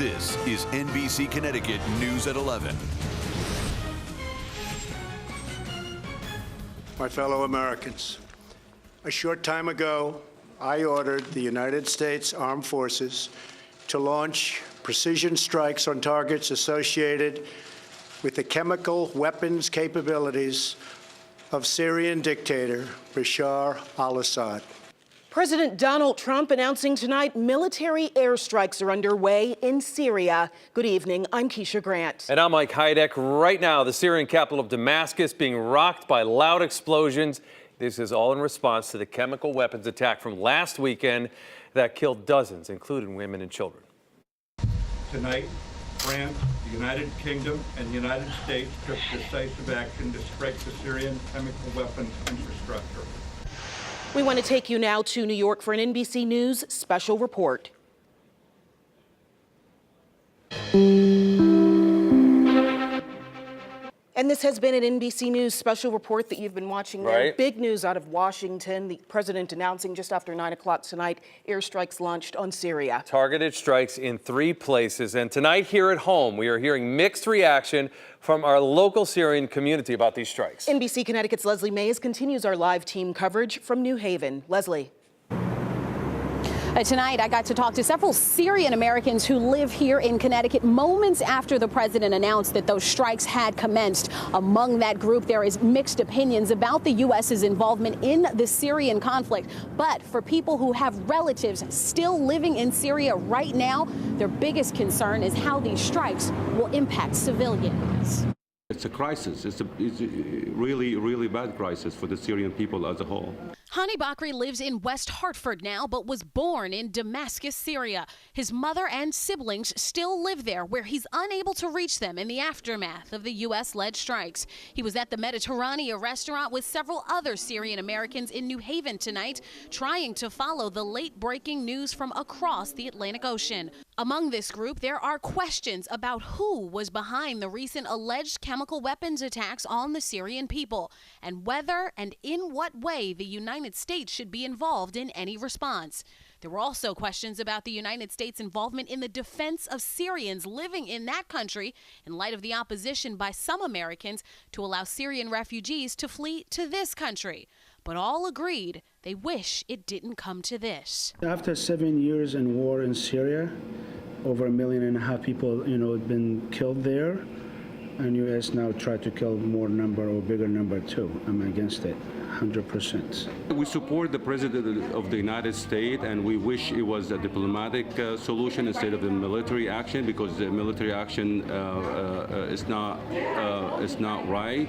This is NBC Connecticut News at 11. My fellow Americans, a short time ago, I ordered the United States Armed Forces to launch precision strikes on targets associated with the chemical weapons capabilities of Syrian dictator Bashar al-Assad. President Donald Trump announcing tonight military airstrikes are underway in Syria. Good evening, I'm Keisha Grant. And I'm Mike Heideck. Right now, the Syrian capital of Damascus being rocked by loud explosions. This is all in response to the chemical weapons attack from last weekend that killed dozens, including women and children. Tonight, France, the United Kingdom, and the United States took decisive action to strike the Syrian chemical weapons infrastructure. We want to take you now to New York for an NBC News special report. And this has been an NBC News special report that you've been watching there. Right. Big news out of Washington. The president announcing just after 9 o'clock tonight, airstrikes launched on Syria. Targeted strikes in 3 places. And tonight here at home, we are hearing mixed reaction from our local Syrian community about these strikes. NBC Connecticut's Leslie Mays continues our live team coverage from New Haven. Leslie. Tonight, I got to talk to several Syrian Americans who live here in Connecticut moments after the president announced that those strikes had commenced. Among that group, there is mixed opinions about the U.S.'s involvement in the Syrian conflict. But for people who have relatives still living in Syria right now, their biggest concern is how these strikes will impact civilians. It's a crisis. It's a really, really bad crisis for the Syrian people as a whole. Hani Bakri lives in West Hartford now, but was born in Damascus, Syria. His mother and siblings still live there, where he's unable to reach them in the aftermath of the U.S.-led strikes. He was at the Mediterranean restaurant with several other Syrian Americans in New Haven tonight, trying to follow the late-breaking news from across the Atlantic Ocean. Among this group, there are questions about who was behind the recent alleged chemical weapons attacks on the Syrian people, and whether and in what way the United States should be involved in any response. There were also questions about the United States' involvement in the defense of Syrians living in that country in light of the opposition by some Americans to allow Syrian refugees to flee to this country. But all agreed they wish it didn't come to this. After 7 years in war in Syria, over 1.5 million people, been killed there, and U.S. now try to kill more number or bigger number too. I'm against it, 100%. We support the President of the United States, and we wish it was a diplomatic solution instead of the military action, because the military action is not right,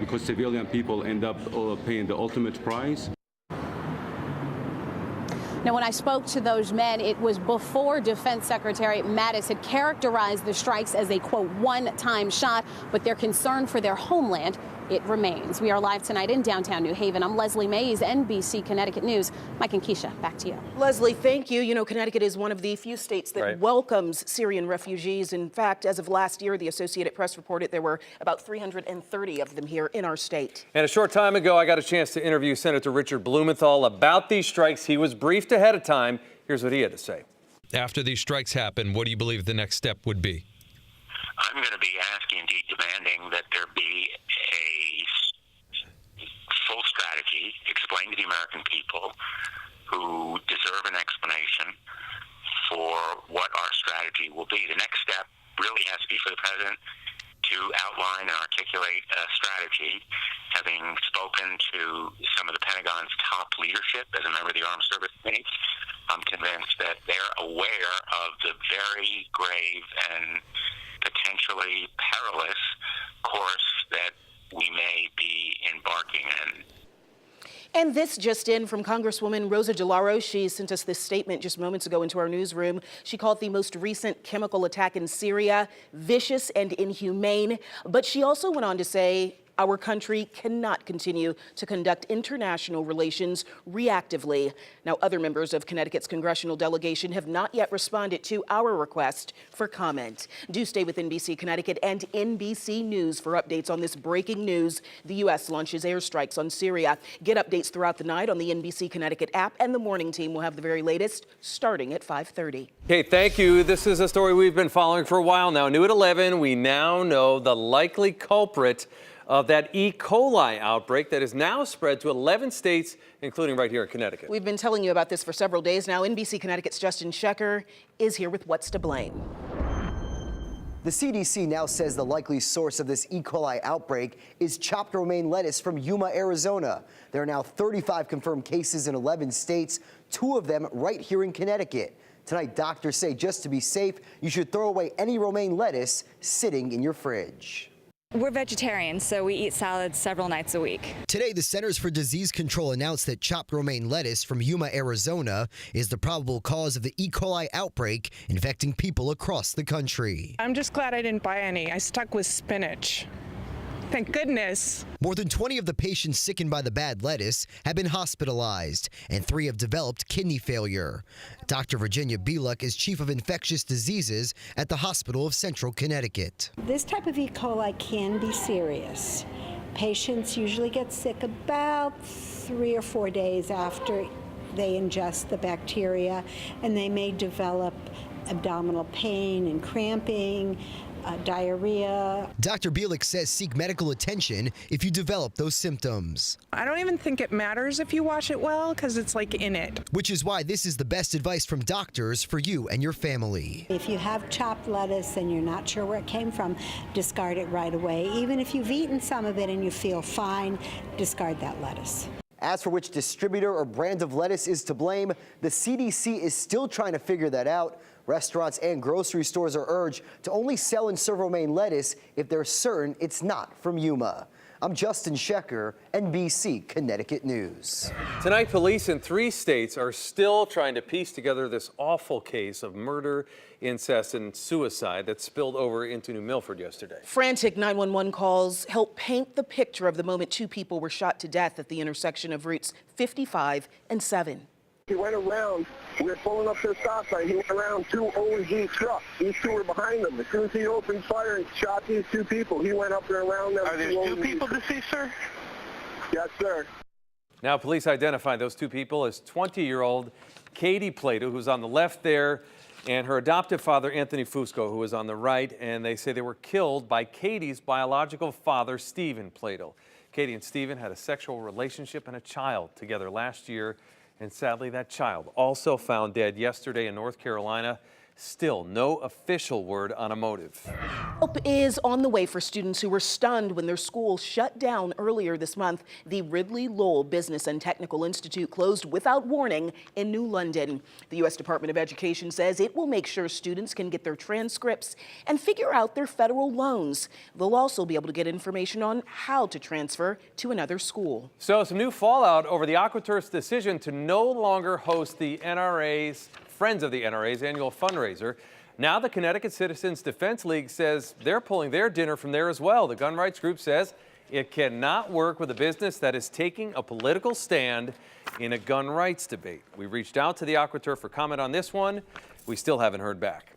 because civilian people end up paying the ultimate price. Now, when I spoke to those men, it was before Defense Secretary Mattis had characterized the strikes as a, quote, one-time shot, but their concern for their homeland, it remains. We are live tonight in downtown New Haven. I'm Leslie Mays, NBC Connecticut News. Mike and Keisha, back to you. Leslie, thank you. You know, Connecticut is one of the few states that welcomes Syrian refugees. In fact, as of last year, the Associated Press reported there were about 330 of them here in our state. And a short time ago, I got a chance to interview Senator Richard Blumenthal about these strikes. He was briefed ahead of time. Here's what he had to say. After these strikes happen, what do you believe the next step would be? I'm going to be asking, indeed demanding, that there be a full strategy explained to the American people who deserve an explanation for what our strategy will be. The next step really has to be for the President to outline and articulate a strategy. Having spoken to some of the Pentagon's top leadership as a member of the Armed Services Committee, I'm convinced that they're aware of the very grave and potentially perilous course that we may be embarking in. And this just in from Congresswoman Rosa DeLauro. She sent us this statement just moments ago into our newsroom. She called the most recent chemical attack in Syria vicious and inhumane. But she also went on to say, Our country cannot continue to conduct international relations reactively. Now, other members of Connecticut's congressional delegation have not yet responded to our request for comment. Do stay with NBC Connecticut and NBC News for updates on this breaking news. The U.S. launches airstrikes on Syria. Get updates throughout the night on the NBC Connecticut app, and the morning team will have the very latest starting at 5:30. Okay, thank you. This is a story we've been following for a while now. New at 11, we now know the likely culprit of that E. coli outbreak that is now spread to 11 states, including right here in Connecticut. We've been telling you about this for several days now. NBC Connecticut's Justin Shecker is here with what's to blame. The CDC now says the likely source of this E. coli outbreak is chopped romaine lettuce from Yuma, Arizona. There are now 35 confirmed cases in 11 states, 2 of them right here in Connecticut. Tonight, doctors say just to be safe, you should throw away any romaine lettuce sitting in your fridge. We're vegetarians, so we eat salads several nights a week. Today, the Centers for Disease Control announced that chopped romaine lettuce from Yuma, Arizona is the probable cause of the E. coli outbreak infecting people across the country. I'm just glad I didn't buy any. I stuck with spinach. Thank goodness. More than 20 of the patients sickened by the bad lettuce have been hospitalized, and 3 have developed kidney failure. Dr. Virginia Bieluk is chief of infectious diseases at the Hospital of Central Connecticut. This type of E. coli can be serious. Patients usually get sick about 3 or 4 days after they ingest the bacteria, and they may develop abdominal pain and cramping, diarrhea. Dr. Bieluk says seek medical attention if you develop those symptoms. I don't even think it matters if you wash it well because it's like in it. Which is why this is the best advice from doctors for you and your family. If you have chopped lettuce and you're not sure where it came from, discard it right away. Even if you've eaten some of it and you feel fine, discard that lettuce. As for which distributor or brand of lettuce is to blame, the CDC is still trying to figure that out. Restaurants and grocery stores are urged to only sell and serve romaine lettuce if they're certain it's not from Yuma. I'm Justin Shecker, NBC Connecticut News. Tonight, police in 3 states are still trying to piece together this awful case of murder, incest, and suicide that spilled over into New Milford yesterday. Frantic 911 calls help paint the picture of the moment 2 people were shot to death at the intersection of routes 55 and 7. He went around, we were pulling up to the stop sign, he went around 2 OZ trucks. These 2 were behind him. As soon as he opened fire and shot these 2 people, he went up and around them. Are there 2 people deceased, sir? Yes, sir. Now, police identified those 2 people as 20-year-old Katie Plato, who's on the left there, and her adoptive father, Anthony Fusco, who was on the right, and they say they were killed by Katie's biological father, Stephen Plato. Katie and Stephen had a sexual relationship and a child together last year. And sadly, that child also found dead yesterday in North Carolina. Still no official word on a motive. Help is on the way for students who were stunned when their school shut down earlier this month. The Ridley Lowell Business and Technical Institute closed without warning in New London. The U.S. Department of Education says it will make sure students can get their transcripts and figure out their federal loans. They'll also be able to get information on how to transfer to another school. So some new fallout over the AquaTurf's decision to no longer host the NRA's Friends of the NRA's annual fundraiser. Now the Connecticut Citizens Defense League says they're pulling their dinner from there as well. The gun rights group says it cannot work with a business that is taking a political stand in a gun rights debate. We reached out to the AquaTurf for comment on this one. We still haven't heard back.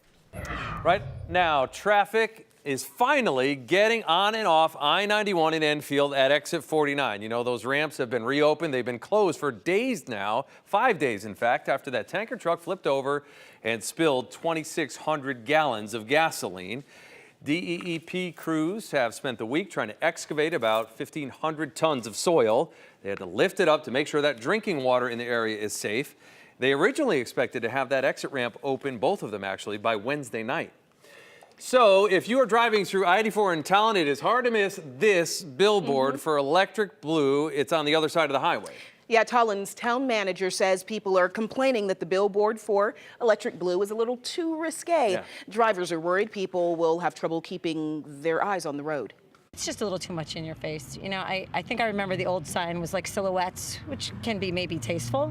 Right now, traffic is finally getting on and off I-91 in Enfield at exit 49. You know, those ramps have been reopened. They've been closed for days now, 5 days, in fact, after that tanker truck flipped over and spilled 2,600 gallons of gasoline. DEEP crews have spent the week trying to excavate about 1,500 tons of soil. They had to lift it up to make sure that drinking water in the area is safe. They originally expected to have that exit ramp open, both of them actually, by Wednesday night. So if you are driving through I-84 in Talon, it is hard to miss this billboard for Electric Blue. It's on the other side of the highway. Yeah, Talon's town manager says people are complaining that the billboard for Electric Blue is a little too risque. Yeah. Drivers are worried people will have trouble keeping their eyes on the road. It's just a little too much in your face. You know, I think I remember the old sign was like silhouettes, which can be maybe tasteful.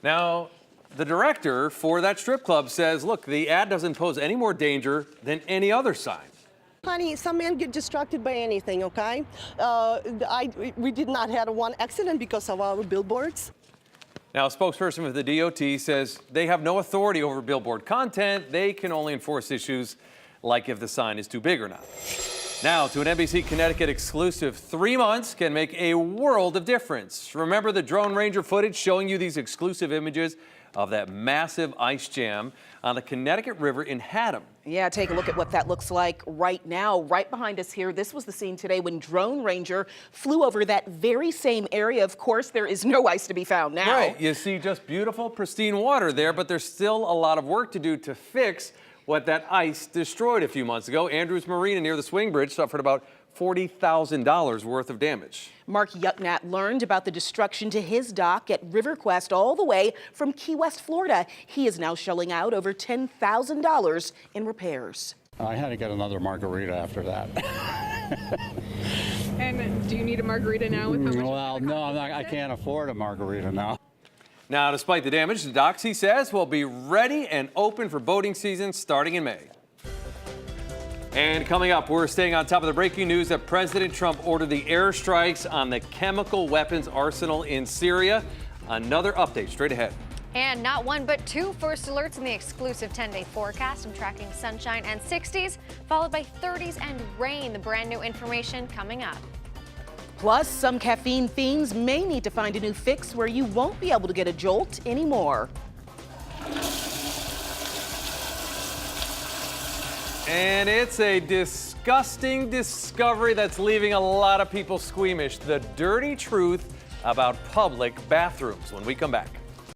Now, the director for that strip club says, look, the ad doesn't pose any more danger than any other sign. Honey, some men get distracted by anything, okay? We did not have one accident because of our billboards. Now, a spokesperson for the DOT says they have no authority over billboard content. They can only enforce issues like if the sign is too big or not. Now, to an NBC Connecticut exclusive, 3 months can make a world of difference. Remember the Drone Ranger footage showing you these exclusive images of that massive ice jam on the Connecticut River in Haddam? Yeah, take a look at what that looks like right now. Right behind us here, this was the scene today when Drone Ranger flew over that very same area. Of course, there is no ice to be found now. Right, you see just beautiful, pristine water there, but there's still a lot of work to do to fix what that ice destroyed a few months ago. Andrews Marina near the Swing Bridge suffered about $40,000 worth of damage. Mark Yuknat learned about the destruction to his dock at RiverQuest all the way from Key West, Florida. He is now shelling out over $10,000 in repairs. I had to get another margarita after that. And do you need a margarita now with how much? Well, no, I can't afford a margarita now. Now, despite the damage, the docks, he says, will be ready and open for boating season starting in May. And coming up, we're staying on top of the breaking news that President Trump ordered the airstrikes on the chemical weapons arsenal in Syria. Another update straight ahead. And not one, but two first alerts in the exclusive 10-day forecast. I'm tracking sunshine and 60s, followed by 30s and rain. The brand new information coming up. Plus, some caffeine fiends may need to find a new fix where you won't be able to get a jolt anymore. And it's a disgusting discovery that's leaving a lot of people squeamish. The dirty truth about public bathrooms when we come back.